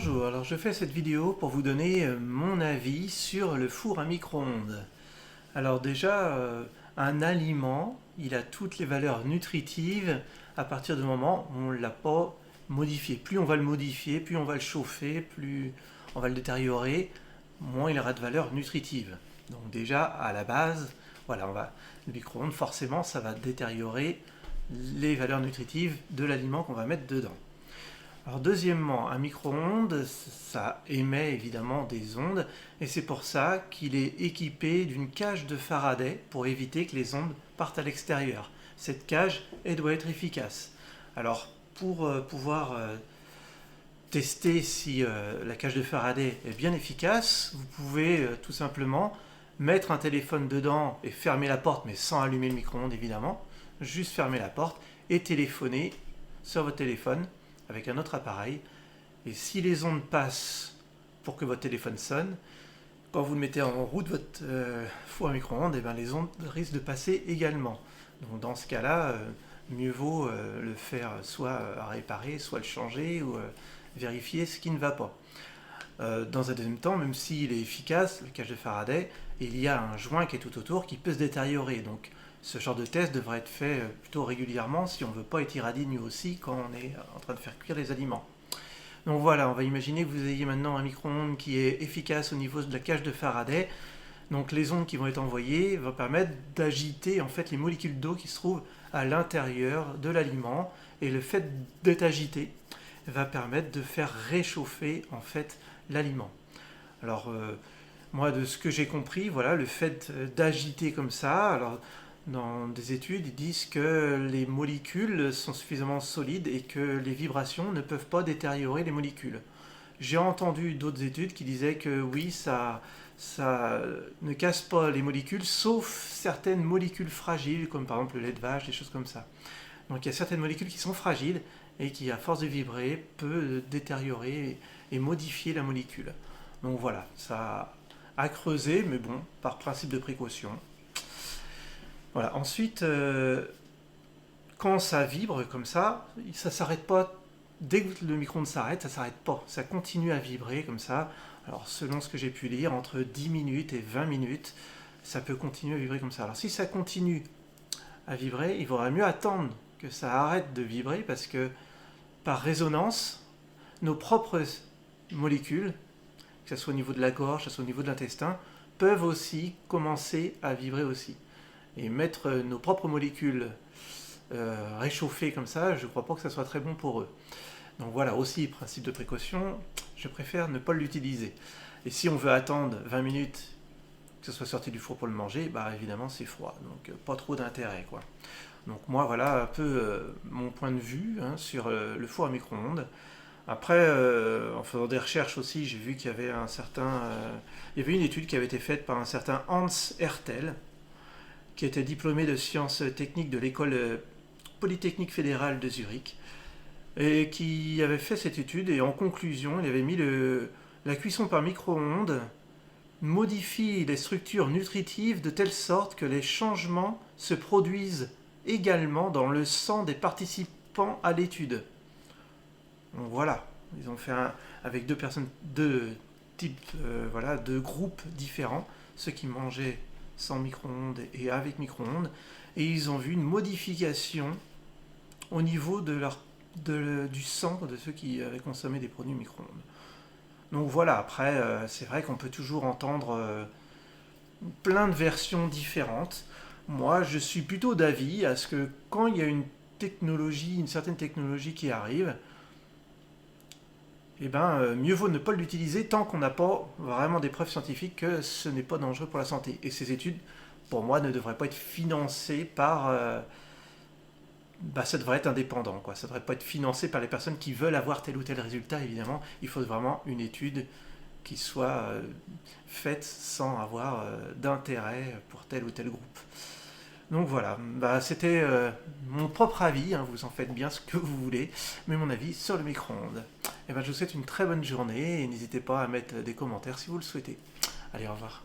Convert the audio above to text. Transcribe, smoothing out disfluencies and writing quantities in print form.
Bonjour, alors je fais cette vidéo pour vous donner mon avis sur le four à micro-ondes. Alors déjà, un aliment, il a toutes les valeurs nutritives à partir du moment où on ne l'a pas modifié. Plus on va le modifier, plus on va le chauffer, plus on va le détériorer, moins il aura de valeurs nutritives. Donc déjà, à la base, voilà, le micro-ondes, forcément, ça va détériorer les valeurs nutritives de l'aliment qu'on va mettre dedans. Alors deuxièmement, un micro-ondes, ça émet évidemment des ondes et c'est pour ça qu'il est équipé d'une cage de Faraday pour éviter que les ondes partent à l'extérieur. Cette cage, elle doit être efficace. Alors pour pouvoir tester si la cage de Faraday est bien efficace, vous pouvez tout simplement mettre un téléphone dedans et fermer la porte, mais sans allumer le micro-ondes évidemment, juste fermer la porte et téléphoner sur votre téléphone avec un autre appareil, et si les ondes passent pour que votre téléphone sonne, quand vous le mettez en route votre four à micro-ondes, et bien les ondes risquent de passer également. Donc dans ce cas-là, mieux vaut le faire soit à réparer, soit le changer, ou vérifier ce qui ne va pas. Dans un deuxième temps, même s'il est efficace, le cage de Faraday, il y a un joint qui est tout autour qui peut se détériorer. Donc ce genre de test devrait être fait plutôt régulièrement si on ne veut pas être irradié nous aussi quand on est en train de faire cuire les aliments. Donc voilà, on va imaginer que vous ayez maintenant un micro-ondes qui est efficace au niveau de la cage de Faraday. Donc les ondes qui vont être envoyées vont permettre d'agiter en fait les molécules d'eau qui se trouvent à l'intérieur de l'aliment, et le fait d'être agité va permettre de faire réchauffer en fait l'aliment. Alors moi, de ce que j'ai compris, voilà, le fait d'agiter comme ça, alors dans des études, ils disent que les molécules sont suffisamment solides et que les vibrations ne peuvent pas détériorer les molécules. J'ai entendu d'autres études qui disaient que oui, ça ne casse pas les molécules, sauf certaines molécules fragiles, comme par exemple le lait de vache, des choses comme ça. Donc il y a certaines molécules qui sont fragiles et qui, à force de vibrer, peut détériorer et modifier la molécule. Donc voilà, ça a creusé, mais bon, par principe de précaution. Voilà. Ensuite, quand ça vibre comme ça ne s'arrête pas. Dès que le micro-ondes s'arrête, ça ne s'arrête pas. Ça continue à vibrer comme ça. Alors, selon ce que j'ai pu lire, entre 10 minutes et 20 minutes, ça peut continuer à vibrer comme ça. Alors, si ça continue à vibrer, il vaudra mieux attendre que ça arrête de vibrer, parce que par résonance, nos propres molécules, que ce soit au niveau de la gorge, que ce soit au niveau de l'intestin, peuvent aussi commencer à vibrer aussi. Et mettre nos propres molécules réchauffées comme ça, je ne crois pas que ça soit très bon pour eux. Donc voilà, aussi, principe de précaution, je préfère ne pas l'utiliser. Et si on veut attendre 20 minutes que ce soit sorti du four pour le manger, bah évidemment c'est froid, donc pas trop d'intérêt, quoi. Donc moi voilà un peu mon point de vue sur le four à micro-ondes. Après, en faisant des recherches aussi, j'ai vu qu'il y avait il y avait une étude qui avait été faite par un certain Hans Hertel, qui était diplômé de sciences techniques de l'école polytechnique fédérale de Zurich, et qui avait fait cette étude, et en conclusion, il avait mis la cuisson par micro-ondes modifie les structures nutritives de telle sorte que les changements se produisent également dans le sang des participants à l'étude. Donc voilà, ils ont fait avec deux types, deux groupes différents, ceux qui mangeaient sans micro-ondes et avec micro-ondes, et ils ont vu une modification au niveau du sang de ceux qui avaient consommé des produits micro-ondes. Donc voilà, après, c'est vrai qu'on peut toujours entendre plein de versions différentes. Moi, je suis plutôt d'avis à ce que quand il y a une certaine technologie qui arrive, eh ben, mieux vaut ne pas l'utiliser tant qu'on n'a pas vraiment des preuves scientifiques que ce n'est pas dangereux pour la santé. Et ces études, pour moi, ne devraient pas être financées par... ça devrait être indépendant, quoi. Ça ne devrait pas être financé par les personnes qui veulent avoir tel ou tel résultat, évidemment. Il faut vraiment une étude qui soit faite sans avoir d'intérêt pour tel ou tel groupe. Donc voilà, c'était mon propre avis, vous en faites bien ce que vous voulez, mais mon avis sur le micro-ondes. Et je vous souhaite une très bonne journée, et n'hésitez pas à mettre des commentaires si vous le souhaitez. Allez, au revoir.